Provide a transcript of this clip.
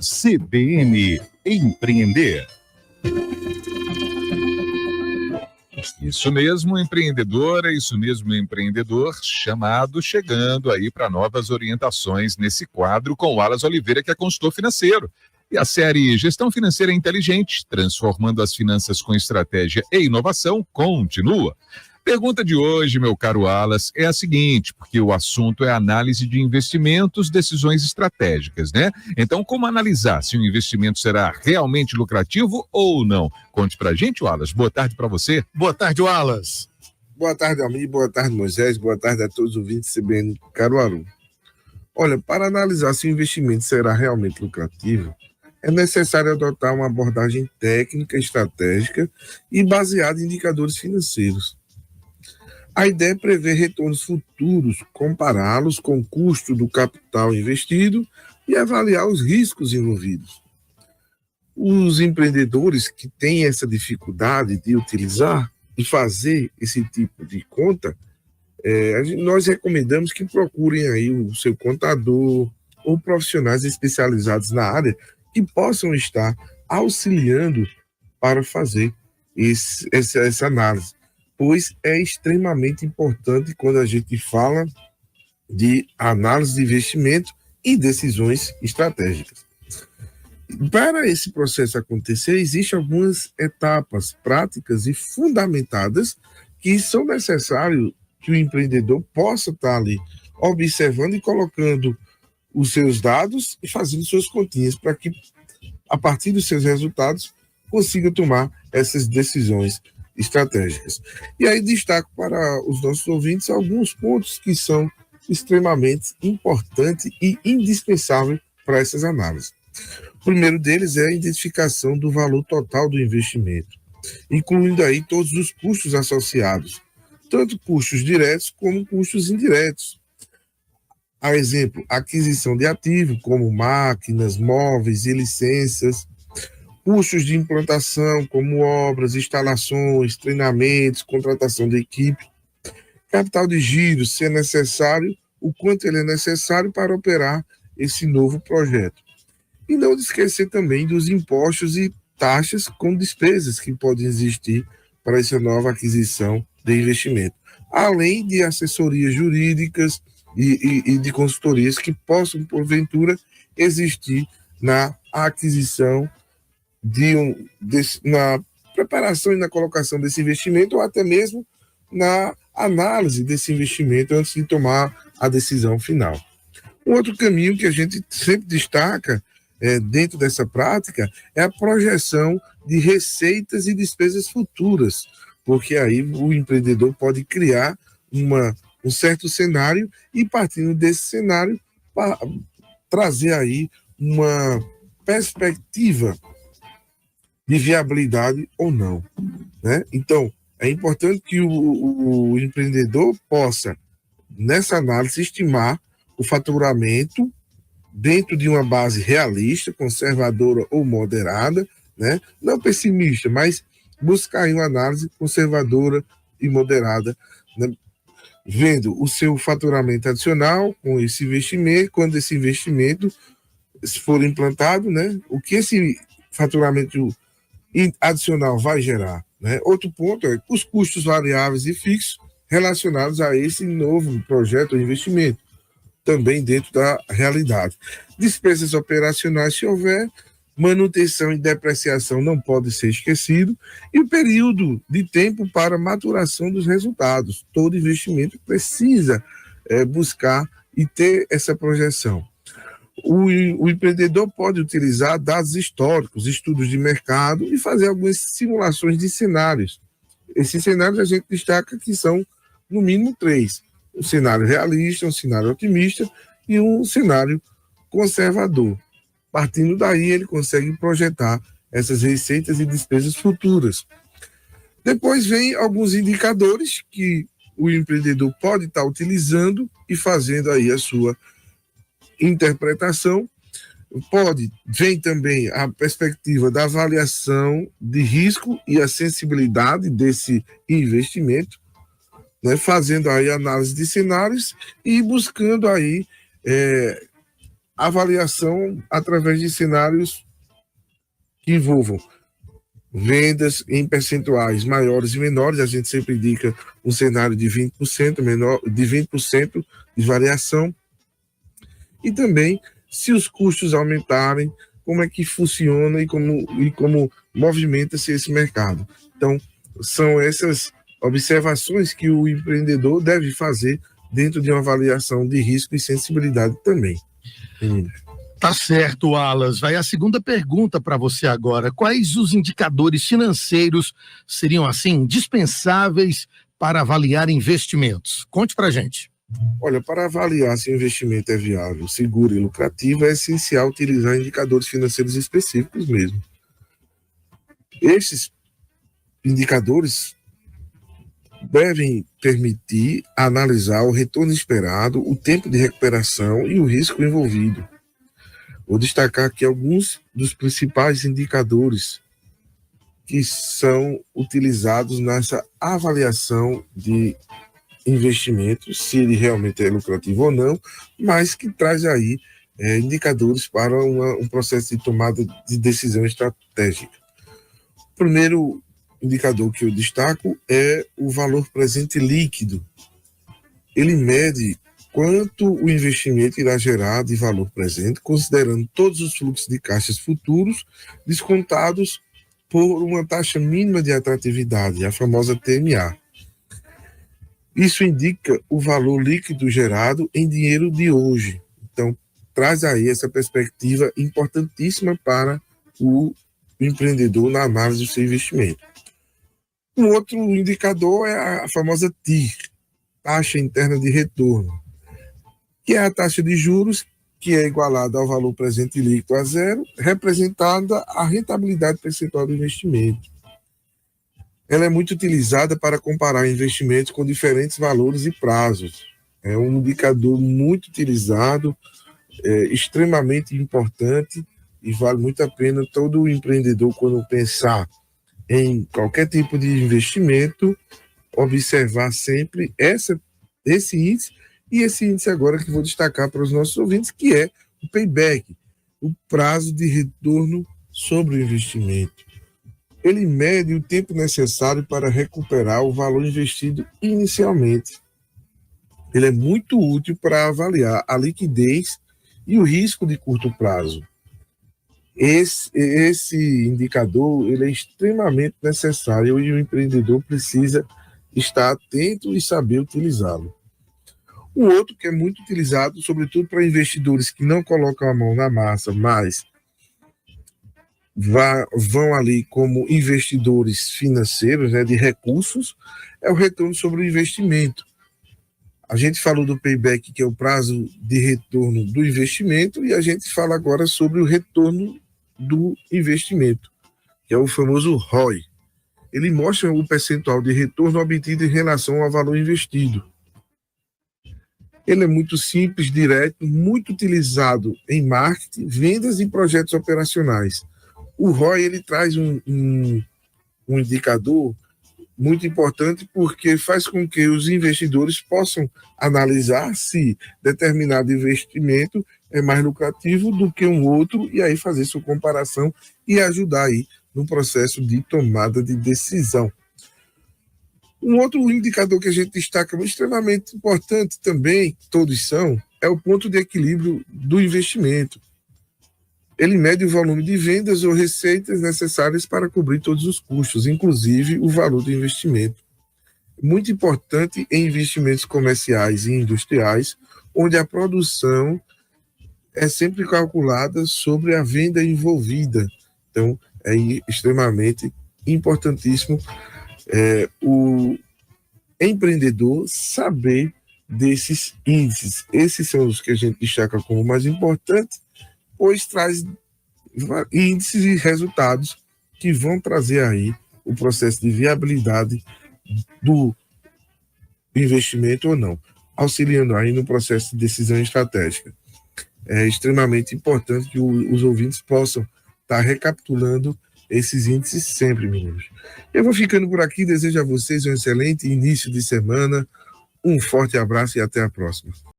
CBN Empreender. Isso mesmo, empreendedora, isso mesmo, empreendedor, chegando aí para novas orientações nesse quadro com o Wallace Oliveira, que é consultor financeiro. E a série Gestão Financeira Inteligente, transformando as finanças com estratégia e inovação, continua. Pergunta de hoje, meu caro Wallace, é a seguinte, porque o assunto é análise de investimentos, decisões estratégicas, né? Então, como analisar se o investimento será realmente lucrativo ou não? Conte pra gente, Wallace. Boa tarde para você. Boa tarde, Wallace. Boa tarde, amigo. Boa tarde, Moisés. Boa tarde a todos os ouvintes do CBN Caruaru. Olha, para analisar se o investimento será realmente lucrativo, é necessário adotar uma abordagem técnica, estratégica e baseada em indicadores financeiros. A ideia é prever retornos futuros, compará-los com o custo do capital investido e avaliar os riscos envolvidos. Os empreendedores que têm essa dificuldade de utilizar e fazer esse tipo de conta, nós recomendamos que procurem aí o seu contador ou profissionais especializados na área que possam estar auxiliando para fazer essa análise, pois é extremamente importante quando a gente fala de análise de investimento e decisões estratégicas. Para esse processo acontecer, existem algumas etapas práticas e fundamentadas que são necessárias que o empreendedor possa estar ali observando e colocando os seus dados e fazendo suas continhas para que, a partir dos seus resultados, consiga tomar essas decisões estratégicas. E aí destaco para os nossos ouvintes alguns pontos que são extremamente importantes e indispensáveis para essas análises. O primeiro deles é a identificação do valor total do investimento, incluindo aí todos os custos associados, tanto custos diretos como custos indiretos. A exemplo, aquisição de ativos como máquinas, móveis e licenças, custos de implantação, como obras, instalações, treinamentos, contratação de equipe, capital de giro, se é necessário, o quanto ele é necessário para operar esse novo projeto. E não esquecer também dos impostos e taxas com despesas que podem existir para essa nova aquisição de investimento, além de assessorias jurídicas e de consultorias que possam, porventura, existir na aquisição na preparação e na colocação desse investimento, ou até mesmo na análise desse investimento antes de tomar a decisão final. Um outro caminho que a gente sempre destaca dentro dessa prática é a projeção de receitas e despesas futuras, porque aí o empreendedor pode criar um certo cenário e, partindo desse cenário, trazer aí uma perspectiva de viabilidade ou não, né? Então, é importante que o empreendedor possa, nessa análise, estimar o faturamento dentro de uma base realista, conservadora ou moderada, né? Não pessimista, mas buscar aí uma análise conservadora e moderada, né? Vendo o seu faturamento adicional com esse investimento, quando esse investimento for implantado, né? O que esse faturamento adicional vai gerar, né? Outro ponto é os custos variáveis e fixos relacionados a esse novo projeto ou investimento, também dentro da realidade. Despesas operacionais, se houver, manutenção e depreciação não pode ser esquecido, e o período de tempo para maturação dos resultados. Todo investimento precisa buscar e ter essa projeção. O empreendedor pode utilizar dados históricos, estudos de mercado e fazer algumas simulações de cenários. Esses cenários a gente destaca que são, no mínimo, 3. Um cenário realista, um cenário otimista e um cenário conservador. Partindo daí, ele consegue projetar essas receitas e despesas futuras. Depois vem alguns indicadores que o empreendedor pode estar utilizando e fazendo aí a sua interpretação. Vem também a perspectiva da avaliação de risco e a sensibilidade desse investimento, né, fazendo aí análise de cenários e buscando aí avaliação através de cenários que envolvam vendas em percentuais maiores e menores. A gente sempre indica um cenário de 20% menor, de 20% de variação. E também, se os custos aumentarem, como é que funciona e como movimenta-se esse mercado. Então, são essas observações que o empreendedor deve fazer dentro de uma avaliação de risco e sensibilidade também. Tá certo, Wallace. Vai a segunda pergunta para você agora. Quais os indicadores financeiros seriam, assim, indispensáveis para avaliar investimentos? Conte para gente. Olha, para avaliar se o investimento é viável, seguro e lucrativo, é essencial utilizar indicadores financeiros específicos mesmo. Esses indicadores devem permitir analisar o retorno esperado, o tempo de recuperação e o risco envolvido. Vou destacar aqui alguns dos principais indicadores que são utilizados nessa avaliação de investimento, se ele realmente é lucrativo ou não, mas que traz aí indicadores para um processo de tomada de decisão estratégica. O primeiro indicador que eu destaco é o valor presente líquido. Ele mede quanto o investimento irá gerar de valor presente, considerando todos os fluxos de caixas futuros, descontados por uma taxa mínima de atratividade, a famosa TMA. Isso indica o valor líquido gerado em dinheiro de hoje. Então, traz aí essa perspectiva importantíssima para o empreendedor na análise do seu investimento. Um outro indicador é a famosa TIR, taxa interna de retorno, que é a taxa de juros que é igualada ao valor presente líquido a zero, representada a rentabilidade percentual do investimento. Ela é muito utilizada para comparar investimentos com diferentes valores e prazos. É um indicador muito utilizado, extremamente importante, e vale muito a pena todo empreendedor, quando pensar em qualquer tipo de investimento, observar sempre esse índice, e esse índice agora que vou destacar para os nossos ouvintes, que é o payback, o prazo de retorno sobre o investimento. Ele mede o tempo necessário para recuperar o valor investido inicialmente. Ele é muito útil para avaliar a liquidez e o risco de curto prazo. Esse indicador ele é extremamente necessário e o empreendedor precisa estar atento e saber utilizá-lo. Um outro que é muito utilizado, sobretudo para investidores que não colocam a mão na massa, mas vão ali como investidores financeiros, né, de recursos, é o retorno sobre o investimento. A gente falou do payback, que é o prazo de retorno do investimento, e a gente fala agora sobre o retorno do investimento, que é o famoso ROI. Ele mostra o percentual de retorno obtido em relação ao valor investido. Ele é muito simples, direto, muito utilizado em marketing, vendas e projetos operacionais. O ROI ele traz um indicador muito importante, porque faz com que os investidores possam analisar se determinado investimento é mais lucrativo do que um outro, e aí fazer sua comparação e ajudar aí no processo de tomada de decisão. Um outro indicador que a gente destaca extremamente importante também, todos são, é o ponto de equilíbrio do investimento. Ele mede o volume de vendas ou receitas necessárias para cobrir todos os custos, inclusive o valor do investimento. Muito importante em investimentos comerciais e industriais, onde a produção é sempre calculada sobre a venda envolvida. Então, é extremamente importantíssimo o empreendedor saber desses índices. Esses são os que a gente destaca como mais importantes, pois traz índices e resultados que vão trazer aí o processo de viabilidade do investimento ou não, auxiliando aí no processo de decisão estratégica. É extremamente importante que os ouvintes possam estar recapitulando esses índices sempre, meninos. Eu vou ficando por aqui, desejo a vocês um excelente início de semana, um forte abraço e até a próxima.